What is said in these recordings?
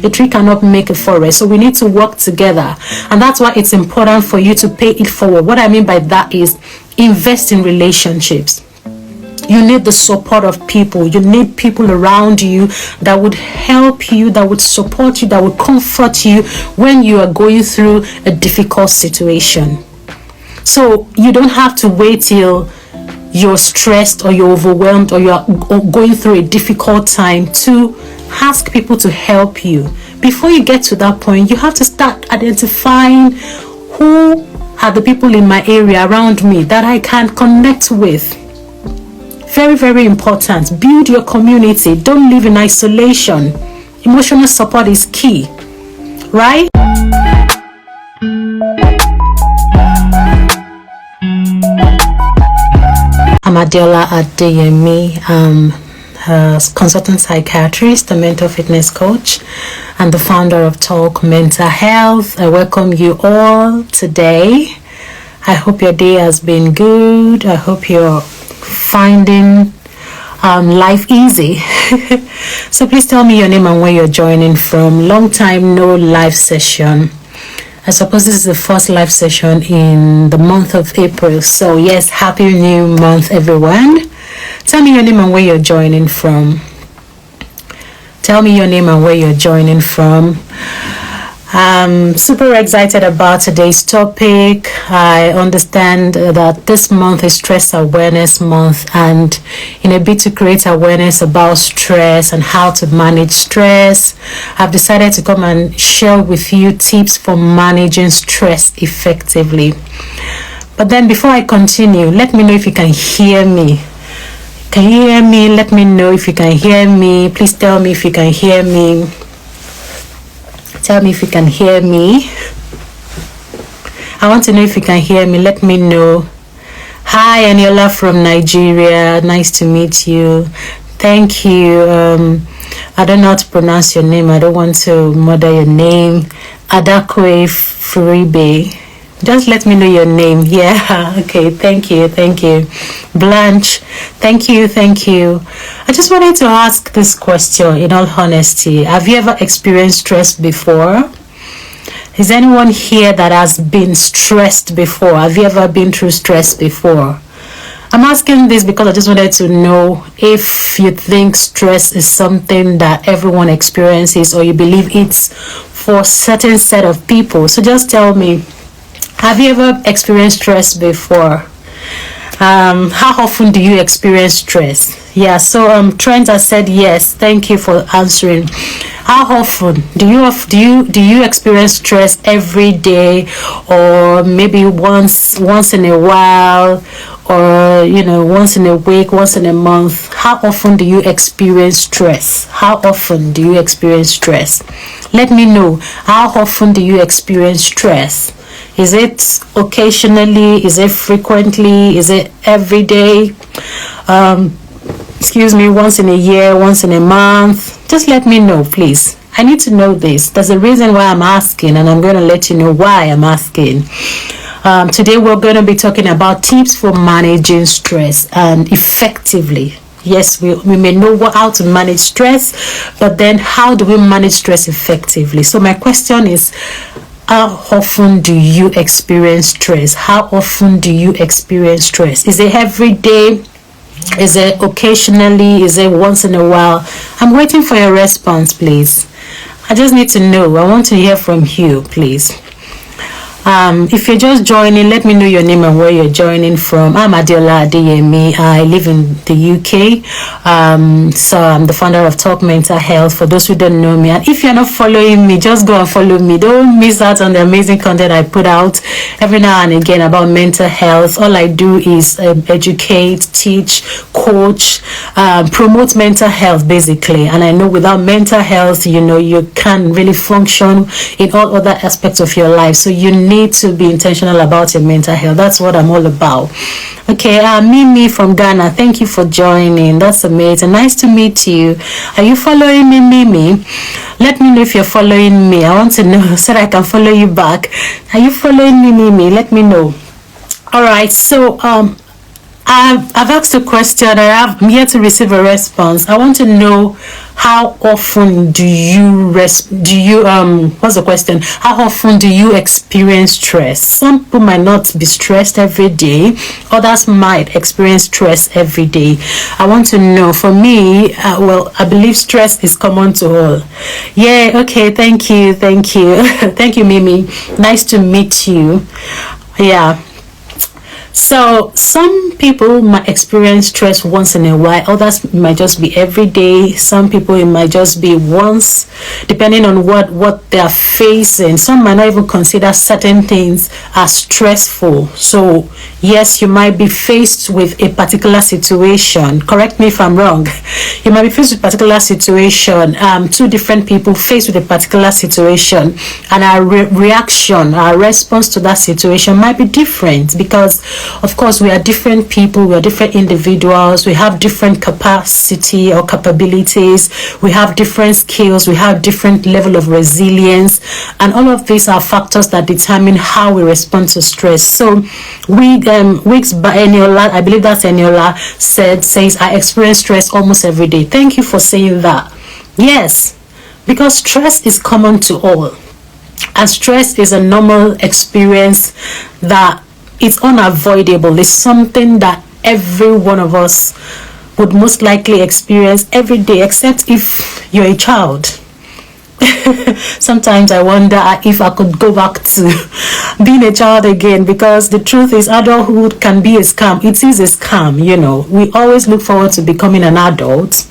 A tree cannot make a forest. So we need to work together. And that's why it's important for you to pay it forward. What I mean by that is invest in relationships. You need the support of people. You need people around you that would help you, that would support you, that would comfort you when you are going through a difficult situation. So you don't have to wait till you're stressed or you're overwhelmed or you're going through a difficult time to ask people to help you. Before you get to that point, you have to start identifying who are the people in my area around me that I can connect with. Very, very important. Build your community. Don't live in isolation. Emotional support is key, right? I'm Adeola Adeyemi. I'm a consultant psychiatrist, a mental fitness coach, and the founder of Talk Mental Health. I welcome you all today. I hope your day has been good. I hope you're finding life easy. So please tell me your name and where you're joining from. Long time no live session. I suppose this is the first live session in the month of April. So yes, happy new month, everyone. Tell me your name and where you're joining from. Tell me your name and where you're joining from. I'm super excited about today's topic. I understand that this month is Stress Awareness Month, and in a bid to create awareness about stress and how to manage stress, I've decided to come and share with you tips for managing stress effectively. But then before I continue, let me know if you can hear me. Can you hear me? Let me know if you can hear me. Please tell me if you can hear me. Tell me if you can hear me. I want to know if you can hear me. Let me know. Hi, Aniola from Nigeria. Nice to meet you. Thank you. I don't know how to pronounce your name. I don't want to murder your name. Adakwe Furibe. Just let me know your name. Yeah. Okay. Thank you. Thank you. Blanche. Thank you. Thank you. I just wanted to ask this question in all honesty. Have you ever experienced stress before? Is anyone here that has been stressed before? Have you ever been through stress before? I'm asking this because I just wanted to know if you think stress is something that everyone experiences or you believe it's for a certain set of people. So just tell me, have you ever experienced stress before? How often do you experience stress? Yeah, so Trent has said yes. Thank you for answering. How often do you experience stress every day, or maybe once in a while, or once in a week, once in a month? How often do you experience stress? How often do you experience stress? Let me know. How often do you experience stress? Is it occasionally? Is it frequently? Is it every day? Once in a year, once in a month? Just let me know, please. I need to know this. There's a reason why I'm asking, and I'm going to let you know why I'm asking. Today we're going to be talking about tips for managing stress and effectively. Yes, we may know how to manage stress, but then how do we manage stress effectively? So my question is, how often do you experience stress? How often do you experience stress? Is it every day? Is it occasionally? Is it once in a while? I'm waiting for your response, please. I just need to know. I want to hear from you, please. If you're just joining, let me know your name and where you're joining from. I'm Adeola Adeyemi. I live in the UK. So I'm the founder of Talk Mental Health, for those who don't know me. And if you're not following me, just go and follow me. Don't miss out on the amazing content I put out every now and again about mental health. All I do is educate, teach, coach, promote mental health, basically. And I know without mental health, you can't really function in all other aspects of your life. So you need to be intentional about your mental health. That's what I'm all about. Okay, Mimi from Ghana, thank you for joining. That's amazing. Nice to meet you. Are you following me, Mimi? Let me know if you're following me. I want to know so that I can follow you back. Are you following me, Mimi? Let me know. All right, so I've asked a question. I'm yet to receive a response. I want to know, how often do you what's the question? How often do you experience stress? Some people might not be stressed every day. Others might experience stress every day. I want to know. For me, I believe stress is common to all. Yeah. Okay. Thank you. Thank you, Mimi. Nice to meet you. Yeah. So some people might experience stress once in a while. Others might just be every day. Some people, it might just be once, depending on what they are facing. Some might not even consider certain things as stressful. So yes, you might be faced with a particular situation. Correct me if I'm wrong. You might be faced with a particular situation. Two different people faced with a particular situation, and our reaction, our response to that situation might be different, because of course we are different people, we are different individuals, we have different capacity or capabilities, we have different skills, we have different level of resilience, and all of these are factors that determine how we respond to stress. So Weeks by Eniola, I believe that's Eniola, says I experience stress almost every day. Thank you for saying that. Yes, because stress is common to all, and stress is a normal experience that it's unavoidable. It's something that every one of us would most likely experience every day, except if you're a child. Sometimes I wonder if I could go back to being a child again, because the truth is adulthood can be a scam. It is a scam, We always look forward to becoming an adult.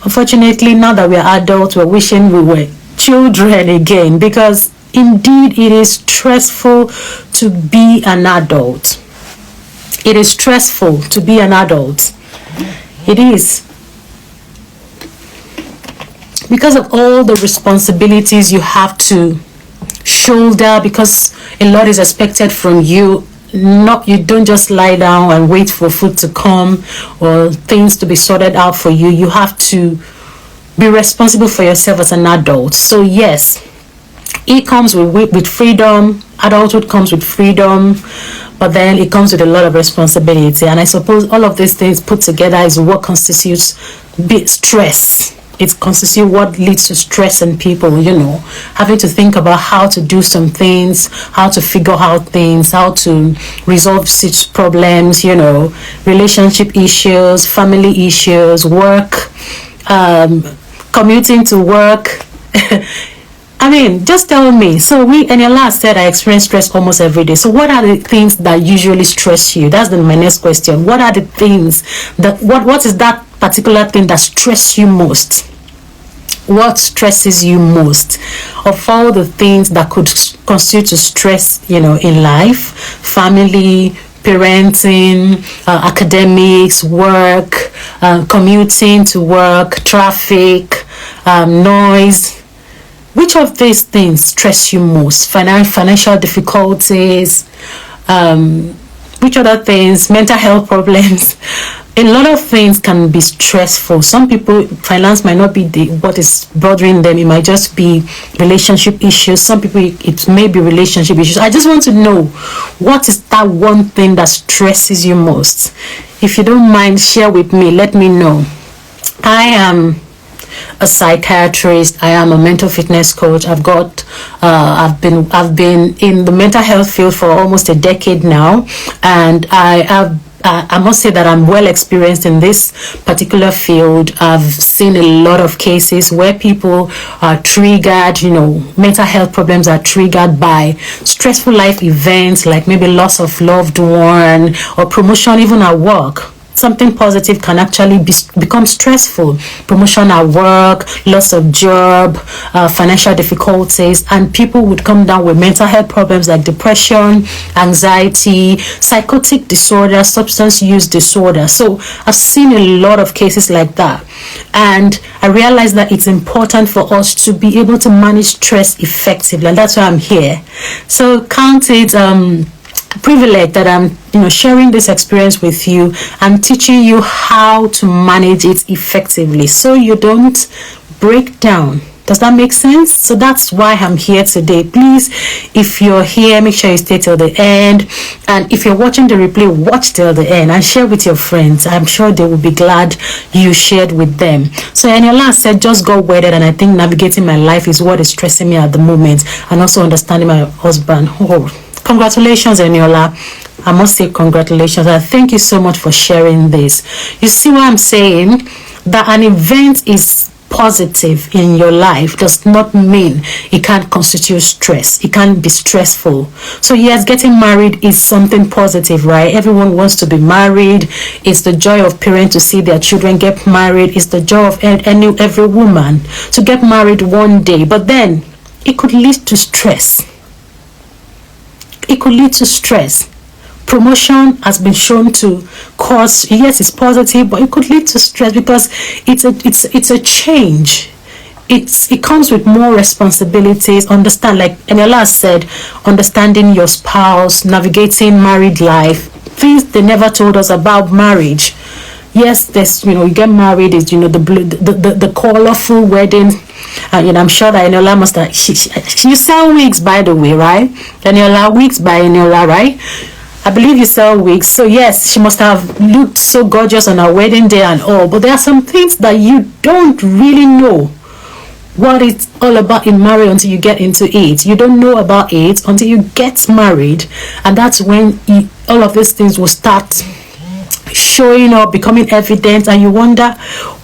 Unfortunately, now that we are adults, we're wishing we were children again, because indeed it is stressful to be an adult. It is stressful to be an adult. It is. Because of all the responsibilities you have to shoulder, because a lot is expected from you. You don't just lie down and wait for food to come or things to be sorted out for you. You have to be responsible for yourself as an adult. So yes, it comes with freedom. Adulthood comes with freedom, but then it comes with a lot of responsibility. And I suppose all of these things put together is what constitutes stress. It constitutes what leads to stress in people, having to think about how to do some things, how to figure out things, how to resolve such problems, relationship issues, family issues, work, commuting to work. I mean, just tell me. So Eniola said I experience stress almost every day. So what are the things that usually stress you? That's my next question. What are the things what is that particular thing that stresses you most? What stresses you most of all the things that could constitute to stress, in life? Family, parenting, academics, work, commuting to work, traffic, noise. Which of these things stress you most? Financial difficulties, which other things? Mental health problems. A lot of things can be stressful. Some people, finance might not be what is bothering them. It might just be relationship issues. Some people, it may be relationship issues. I just want to know, what is that one thing that stresses you most? If you don't mind, share with me. Let me know. I am a psychiatrist. I am a mental fitness coach. I've been in the mental health field for almost a decade now, and I must say that I'm well experienced in this particular field. I've seen a lot of cases where people are triggered, mental health problems are triggered by stressful life events, like maybe loss of loved one or promotion even at work. Something positive can actually become stressful. Promotion at work, loss of job, financial difficulties, and people would come down with mental health problems like depression, anxiety, psychotic disorder, substance use disorder. So I've seen a lot of cases like that, and I realized that it's important for us to be able to manage stress effectively, and that's why I'm here. So count it privilege that I'm sharing this experience with you and teaching you how to manage it effectively, so you don't break down Does that make sense? So that's why I'm here today. Please, if you're here, make sure you stay till the end. And if you're watching the replay, watch till the end and share with your friends. I'm sure they will be glad you shared with them. So Eniola said, just got wedded, and I think navigating my life is what is stressing me at the moment, and also understanding my husband. Oh, congratulations, Eniola. I must say congratulations, and thank you so much for sharing this. You see what I'm saying? That an event is positive in your life does not mean it can't constitute stress. It can be stressful. So yes, getting married is something positive, right? Everyone wants to be married. It's the joy of parents to see their children get married. It's the joy of every woman to get married one day. But then it could lead to stress. It could lead to stress. Promotion has been shown to cause, yes, it's positive, but it could lead to stress because it's a change. It comes with more responsibilities. Understand, like Eniola said, understanding your spouse, navigating married life, things they never told us about marriage. Yes, there's, you get married, is the colorful wedding. I'm sure that Eniola must have. You sell wigs, by the way, right? Eniola, wigs by Eniola, right? I believe you sell wigs. So yes, she must have looked so gorgeous on her wedding day and all. But there are some things that you don't really know what it's all about in marriage until you get into it. You don't know about it until you get married. And that's when all of these things will start showing up, becoming evident, and you wonder,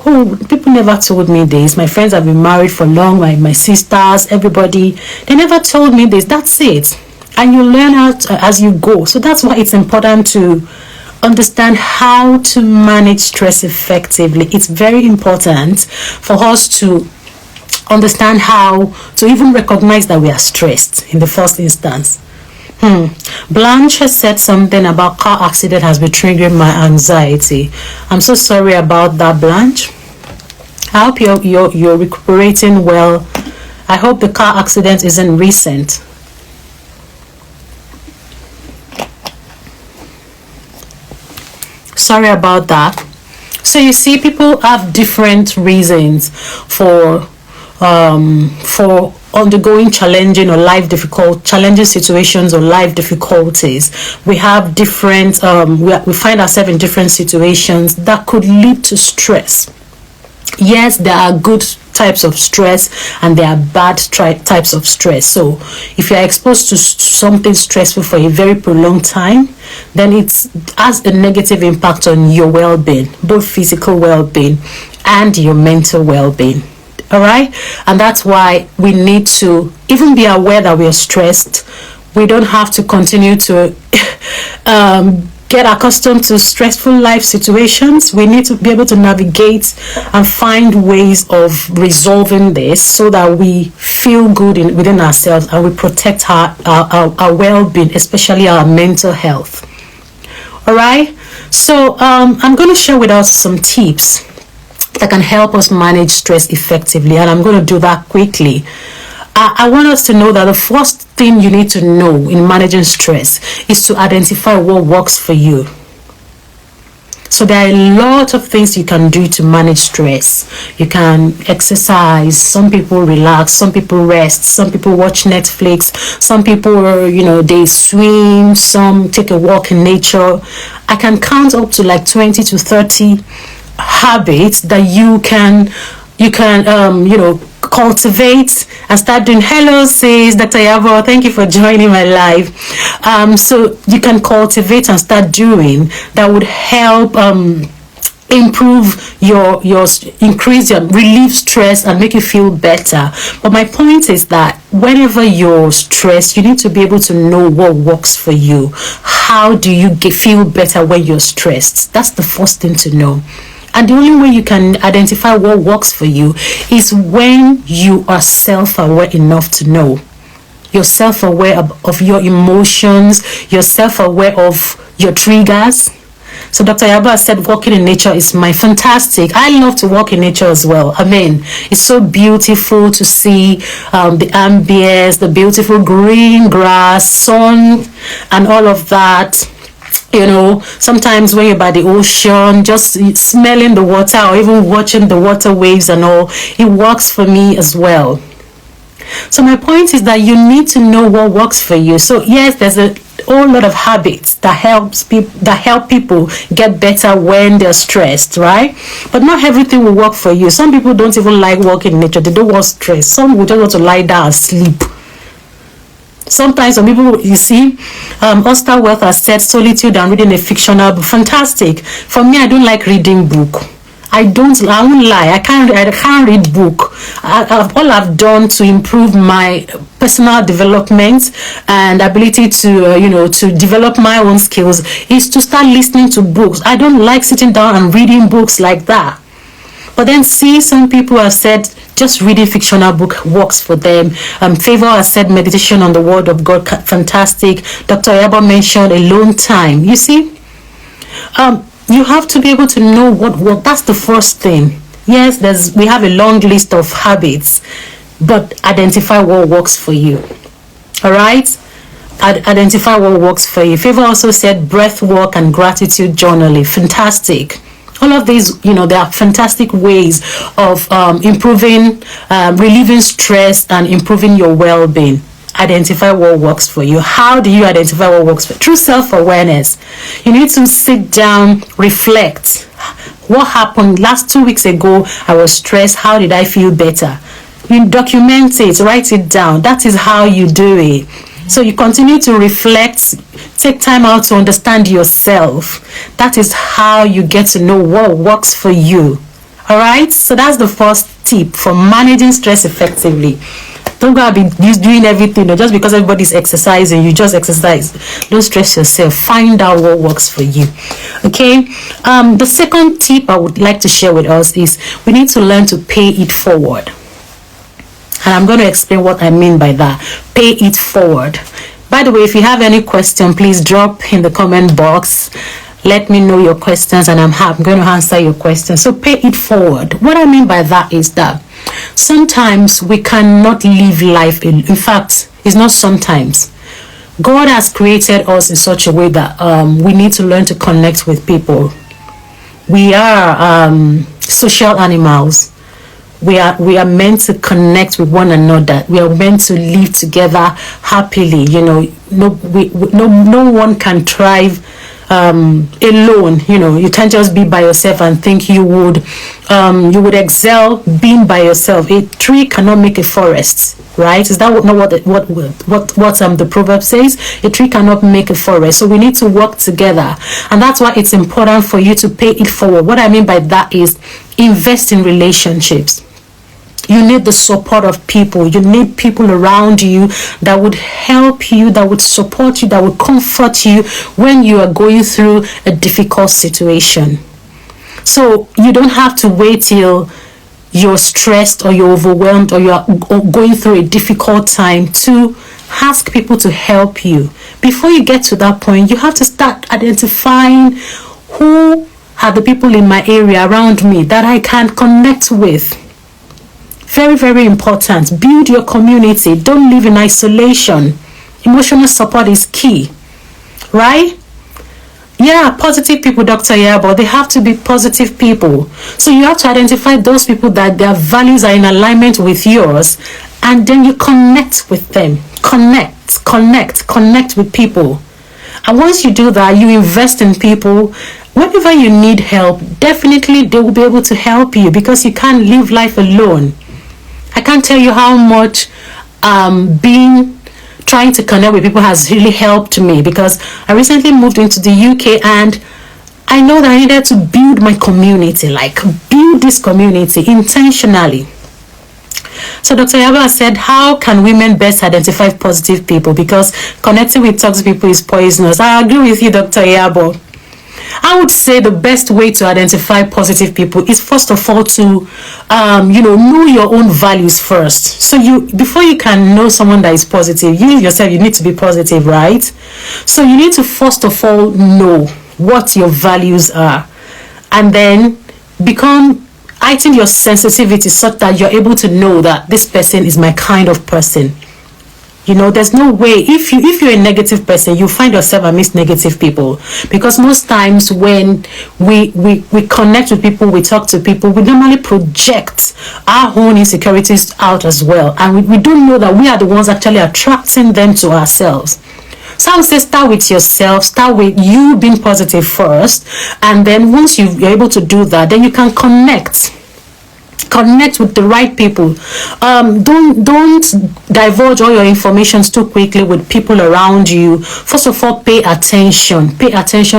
oh, people never told me this. My friends have been married for long, my sisters, everybody, they never told me this. That's it. And you learn out as you go. So that's why it's important to understand how to manage stress effectively. It's very important for us to understand how to even recognize that we are stressed in the first instance. Blanche has said something about car accident has been triggering my anxiety. I'm so sorry about that, Blanche. I hope you're recuperating well. I hope the car accident isn't recent. Sorry about that. So you see, people have different reasons for undergoing challenging situations or life difficulties. We have different we find ourselves in different situations that could lead to stress. Yes, there are good types of stress and there are bad types of stress. So if you are exposed to something stressful for a very prolonged time, then it has a negative impact on your well-being, both physical well-being and your mental well-being. All right, and that's why we need to even be aware that we are stressed. We don't have to continue to get accustomed to stressful life situations. We need to be able to navigate and find ways of resolving this so that we feel good within ourselves and we protect our well-being, especially our mental health. All right, so I'm going to share with us some tips that can help us manage stress effectively, and I'm going to do that quickly. I want us to know that the first thing you need to know in managing stress is to identify what works for you. So there are a lot of things you can do to manage stress. You can exercise, some people relax, some people rest, some people watch Netflix, some people, they swim, some take a walk in nature. I can count up to like 20 to 30 habits that you can cultivate and start doing. Hello sis, Dr. Yabo, thank you for joining my live. So you can cultivate and start doing that would help improve relieve stress and make you feel better. But my point is that whenever you're stressed, you need to be able to know what works for you. How do you feel better when you're stressed? That's the first thing to know. And the only way you can identify what works for you is when you are self-aware enough to know. You're self-aware of your emotions. You're self-aware of your triggers. So Dr. Yaba said walking in nature is fantastic. I love to walk in nature as well. I mean, it's so beautiful to see the ambience, the beautiful green grass, sun, and all of that. Sometimes when you're by the ocean, just smelling the water or even watching the water waves and all, it works for me as well. So my point is that you need to know what works for you. So yes, there's a whole lot of habits that help people get better when they're stressed, right? But not everything will work for you. Some people don't even like walking in nature. They don't want stress. Some will just want to lie down and sleep. Sometimes some people, you see, Oscar Wilde has said solitude and reading a fictional book. Fantastic. For me, I don't like reading book. I won't lie. I can't read book. All I've done to improve my personal development and ability to, to develop my own skills is to start listening to books. I don't like sitting down and reading books like that. But then some people have said just reading fictional book works for them. Favor has said meditation on the word of God, fantastic. Dr. Yabo mentioned alone time. You see, you have to be able to know what that's the first thing. Yes, we have a long list of habits, but identify what works for you. All right? Identify what works for you. Favor also said breath work and gratitude journaling. Fantastic. All of these, there are fantastic ways of improving, relieving stress and improving your well-being. Identify what works for you. How do you identify what works for you? Through self-awareness. You need to sit down, reflect. What happened last 2 weeks ago? I was stressed. How did I feel better? You document it, write it down. That is how you do it. So you continue to reflect, take time out to understand yourself. That is how you get to know what works for you. All right? So that's the first tip for managing stress effectively. Don't go and be doing everything just because everybody's exercising. You just exercise. Don't stress yourself. Find out what works for you. Okay? The second tip I would like to share with us is we need to learn to pay it forward. And I'm going to explain what I mean by that. Pay it forward. By the way, if you have any question, please drop in the comment box. Let me know your questions and I'm going to answer your questions. So pay it forward. What I mean by that is that sometimes we cannot live life in fact, it's not sometimes. God has created us in such a way that we need to learn to connect with people. We are social animals. We are meant to connect with one another. We are meant to live together happily. No one can thrive alone. You can't just be by yourself and think you would excel being by yourself. A tree cannot make a forest, right? Is that not what the proverb says? A tree cannot make a forest. So we need to work together, and that's why it's important for you to pay it forward. What I mean by that is invest in relationships. You need the support of people. You need people around you that would help you, that would support you, that would comfort you when you are going through a difficult situation. So you don't have to wait till you're stressed or you're overwhelmed or you're going through a difficult time to ask people to help you. Before you get to that point, you have to start identifying who are the people in my area around me that I can connect with. Very, very important. Build your community. Don't live in isolation. Emotional support is key, right? Yeah, positive people, Dr. Yabo, they have to be positive people. So you have to identify those people that their values are in alignment with yours, and then you connect with them. Connect with people. And once you do that, you invest in people. Whenever you need help, definitely they will be able to help you because you can't live life alone. I can't tell you how much trying to connect with people has really helped me, because I recently moved into the UK and I know that I needed to build my community, build this community intentionally. So Dr. Yabo said, how can women best identify positive people? Because connecting with toxic people is poisonous. I agree with you, Dr. Yabo. I would say the best way to identify positive people is first of all to, know your own values first. So before you can know someone that is positive, you yourself, you need to be positive, right? So you need to first of all know what your values are, and then heighten your sensitivity such that you're able to know that this person is my kind of person. You know, there's no way, if you're a negative person, you find yourself amidst negative people, because most times when we connect with people, we talk to people, we normally project our own insecurities out as well, and we don't know that we are the ones actually attracting them to ourselves. So I would say start with yourself, start with you being positive first, and then once you're able to do that, then you can connect with the right people. Don't divulge all your information too quickly with people around you. First of all, pay attention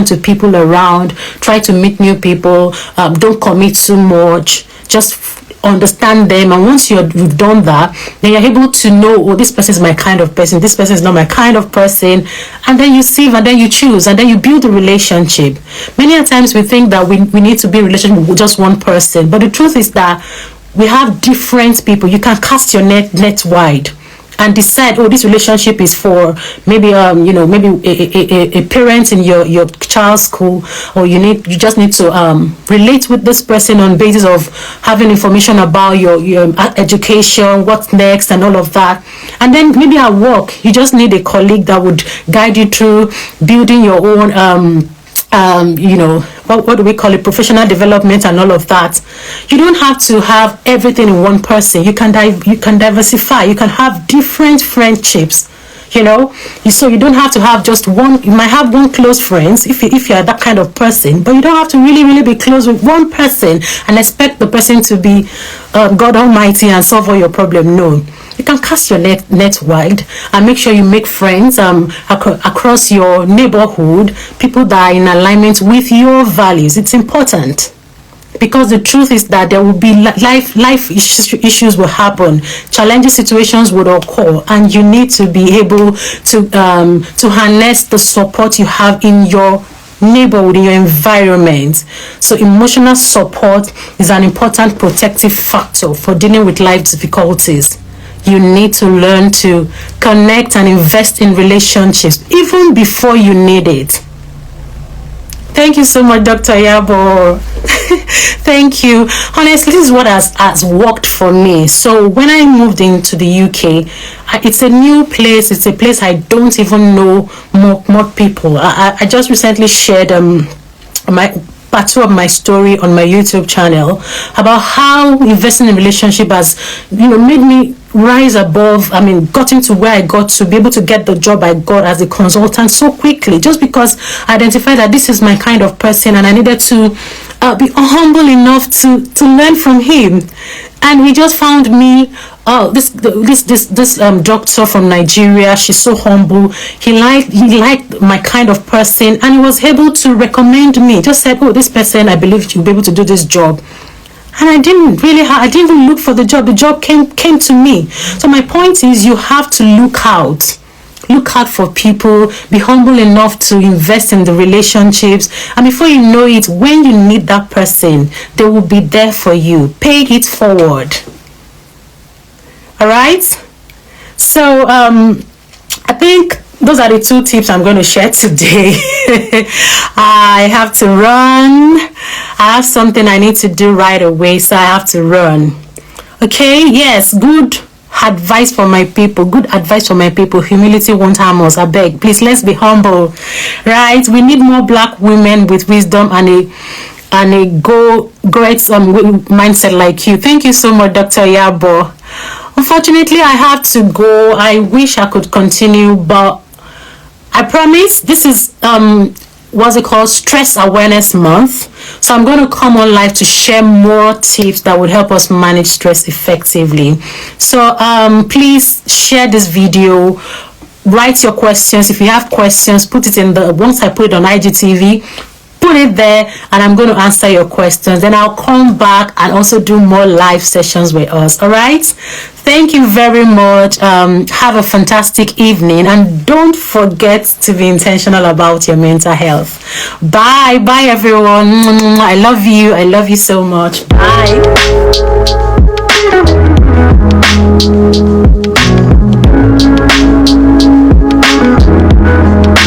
to people around. Try to meet new people. Don't commit too much. Just understand them, and once you've done that, then you're able to know, oh, this person is my kind of person, this person is not my kind of person, and then you sieve, and then you choose, and then you build a relationship. Many a times we think that we need to be in a relationship with just one person, but the truth is that we have different people. You can cast your net wide and decide, oh, this relationship is for maybe maybe a parent in your child's school, or you just need to relate with this person on basis of having information about your education, what's next, and all of that. And then maybe at work, you just need a colleague that would guide you through building your own what do we call it, professional development and all of that. You don't have to have everything in one person. You can diversify. You can have different friendships, so you don't have to have just one. You might have one close friends if you are that kind of person, but you don't have to really be close with one person and expect the person to be God Almighty and solve all your problem. No. You can cast your net wide and make sure you make friends across your neighborhood, people that are in alignment with your values. It's important, because the truth is that there will be life issues will happen, challenging situations would occur, and you need to be able to harness the support you have in your neighborhood, in your environment. So emotional support is an important protective factor for dealing with life difficulties. You need to learn to connect and invest in relationships even before you need it. Thank you so much, Dr. Yabo. Thank you. Honestly, this is what has worked for me. So when I moved into the UK, it's a new place. It's a place I don't even know more people. I just recently shared part 2 of my story on my YouTube channel about how investing in relationship has, made me rise above. Gotten to where I got to be able to get the job I got as a consultant so quickly, just because I identified that this is my kind of person, and I needed to be humble enough to learn from him. And he just found me. This doctor from Nigeria. She's so humble. He liked my kind of person, and he was able to recommend me. Just said, oh, this person, I believe you'll be able to do this job. And I didn't even look for the job. The job came to me. So my point is, you have to look out for people, be humble enough to invest in the relationships, and before you know it, when you need that person, they will be there for you. Pay it forward. All right. So I think those are the 2 tips I'm going to share today. I have to run. I have something I need to do right away, so I have to run. Okay. Yes. Good advice for my people. Humility won't harm us. I beg, please, let's be humble. Right. We need more Black women with wisdom and a great mindset like you. Thank you so much, Dr. Yabo. Unfortunately, I have to go. I wish I could continue, but I promise this is what's it called, Stress Awareness Month. So I'm going to come on live to share more tips that would help us manage stress effectively. So please share this video. Write your questions. If you have questions, put it in once I put it on IGTV, put it there, and I'm going to answer your questions. Then I'll come back and also do more live sessions with us. All right. Thank you very much. Have a fantastic evening, and don't forget to be intentional about your mental health. Bye everyone. I love you so much. Bye.